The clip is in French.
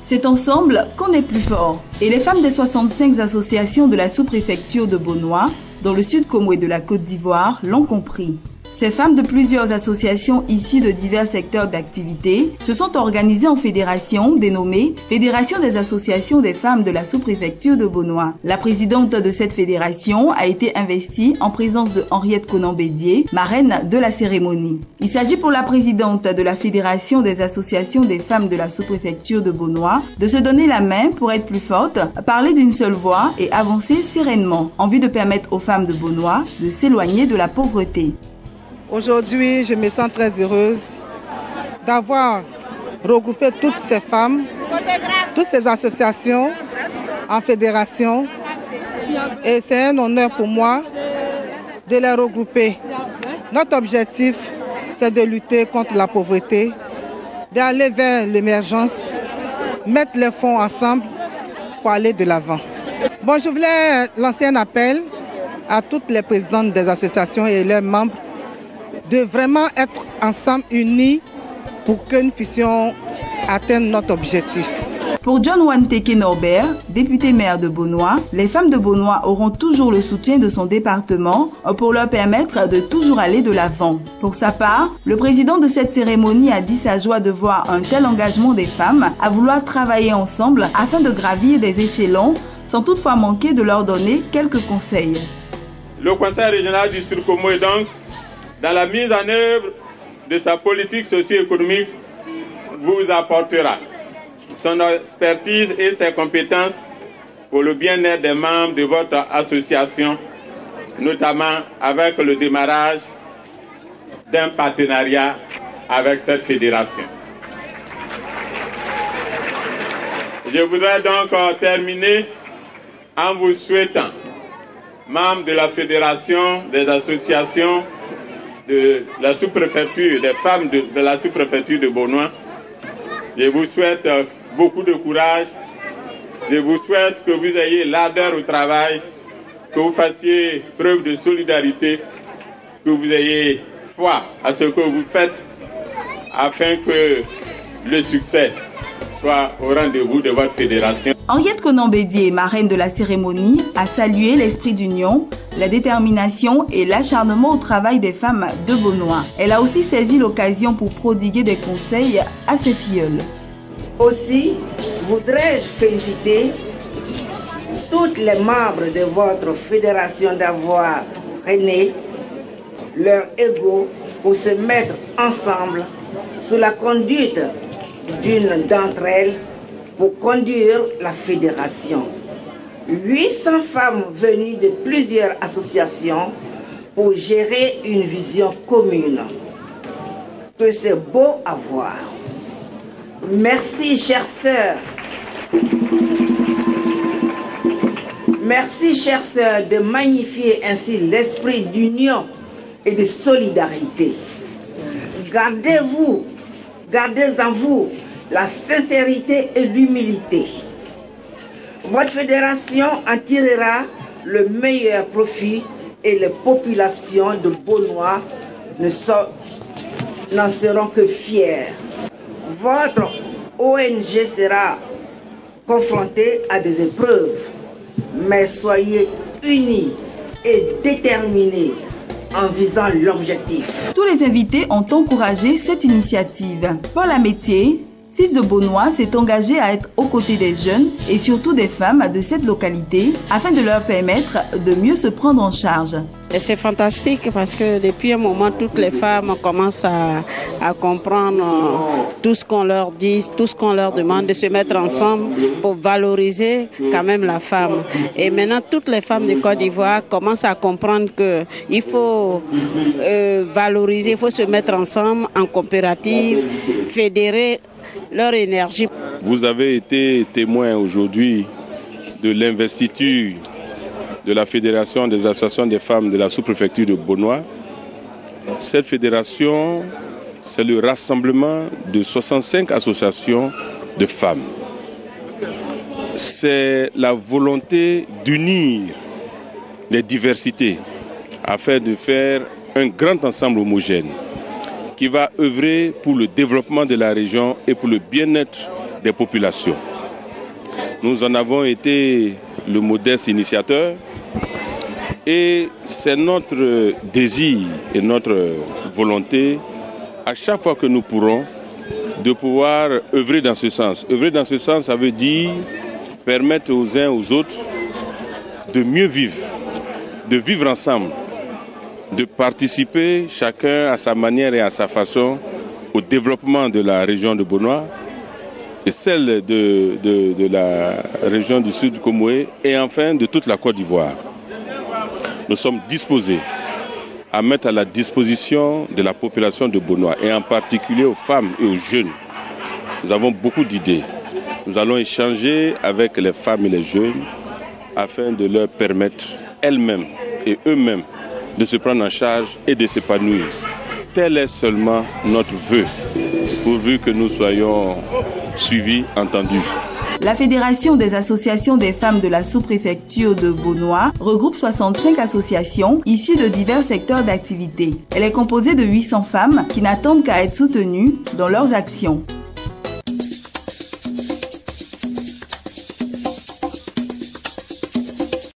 C'est ensemble qu'on est plus fort. Et les femmes des 65 associations de la sous-préfecture de Bonoa, dans le sud Komwe de la Côte d'Ivoire, l'ont compris. Ces femmes de plusieurs associations issues de divers secteurs d'activité se sont organisées en fédération dénommée Fédération des associations des femmes de la sous-préfecture de Bonoa. La présidente de cette fédération a été investie en présence de Henriette Konan-Bédié, marraine de la cérémonie. Il s'agit pour la présidente de la Fédération des associations des femmes de la sous-préfecture de Bonoa de se donner la main pour être plus forte, parler d'une seule voix et avancer sereinement en vue de permettre aux femmes de Bonoa de s'éloigner de la pauvreté. Aujourd'hui, je me sens très heureuse d'avoir regroupé toutes ces femmes, toutes ces associations en fédération. Et c'est un honneur pour moi de les regrouper. Notre objectif, c'est de lutter contre la pauvreté, d'aller vers l'émergence, mettre les fonds ensemble pour aller de l'avant. Bon, je voulais lancer un appel à toutes les présidentes des associations et leurs membres de vraiment être ensemble unis pour que nous puissions atteindre notre objectif. Pour John Wanteke Norbert, député maire de Bonoa, les femmes de Bonoa auront toujours le soutien de son département pour leur permettre de toujours aller de l'avant. Pour sa part, le président de cette cérémonie a dit sa joie de voir un tel engagement des femmes à vouloir travailler ensemble afin de gravir des échelons sans toutefois manquer de leur donner quelques conseils. Le Conseil régional du Sud-Komwe est donc dans la mise en œuvre de sa politique socio-économique, vous apportera son expertise et ses compétences pour le bien-être des membres de votre association, notamment avec le démarrage d'un partenariat avec cette fédération. Je voudrais donc terminer en vous souhaitant, membres de la Fédération des associations de la sous-préfecture, des femmes de la sous-préfecture de Bonoa, je vous souhaite beaucoup de courage, je vous souhaite que vous ayez l'ardeur au travail, que vous fassiez preuve de solidarité, que vous ayez foi à ce que vous faites afin que le succès soit au rendez-vous de votre fédération. Henriette Konan-Bédié, marraine de la cérémonie, a salué l'esprit d'union, la détermination et l'acharnement au travail des femmes de Bonoa. Elle a aussi saisi l'occasion pour prodiguer des conseils à ses filleules. Aussi, voudrais-je féliciter toutes les membres de votre fédération d'avoir rené leur ego pour se mettre ensemble sous la conduite d'une d'entre elles pour conduire la fédération. 800 femmes venues de plusieurs associations pour gérer une vision commune. Que c'est beau à voir. Merci, chères sœurs. Merci, chères sœurs, de magnifier ainsi l'esprit d'union et de solidarité. Gardez en vous la sincérité et l'humilité. Votre fédération en tirera le meilleur profit et les populations de Bonoa n'en seront que fières. Votre ONG sera confrontée à des épreuves, mais soyez unis et déterminés en visant l'objectif. Tous les invités ont encouragé cette initiative. Paul Amétier, fils de Bonoa, s'est engagé à être aux côtés des jeunes et surtout des femmes de cette localité afin de leur permettre de mieux se prendre en charge. C'est fantastique parce que depuis un moment, toutes les femmes commencent à comprendre tout ce qu'on leur dit, tout ce qu'on leur demande, de se mettre ensemble pour valoriser quand même la femme. Et maintenant, toutes les femmes de Côte d'Ivoire commencent à comprendre qu'il faut valoriser, il faut se mettre ensemble en coopérative, fédérer leur énergie. Vous avez été témoin aujourd'hui de l'investiture de la Fédération des associations des femmes de la sous-préfecture de Bonoa. Cette fédération, c'est le rassemblement de 65 associations de femmes. C'est la volonté d'unir les diversités afin de faire un grand ensemble homogène qui va œuvrer pour le développement de la région et pour le bien-être des populations. Nous en avons été le modeste initiateur et c'est notre désir et notre volonté, à chaque fois que nous pourrons, de pouvoir œuvrer dans ce sens. Œuvrer dans ce sens, ça veut dire permettre aux uns aux autres de mieux vivre, de vivre ensemble, de participer chacun à sa manière et à sa façon au développement de la région de Bonoa et celle de la région du Sud Comoé et enfin de toute la Côte d'Ivoire. Nous sommes disposés à mettre à la disposition de la population de Bonoa et en particulier aux femmes et aux jeunes. Nous avons beaucoup d'idées. Nous allons échanger avec les femmes et les jeunes afin de leur permettre elles-mêmes et eux-mêmes de se prendre en charge et de s'épanouir. Tel est seulement notre vœu, pourvu que nous soyons suivis, entendus. La Fédération des associations des femmes de la sous-préfecture de Bonoa regroupe 65 associations issues de divers secteurs d'activité. Elle est composée de 800 femmes qui n'attendent qu'à être soutenues dans leurs actions.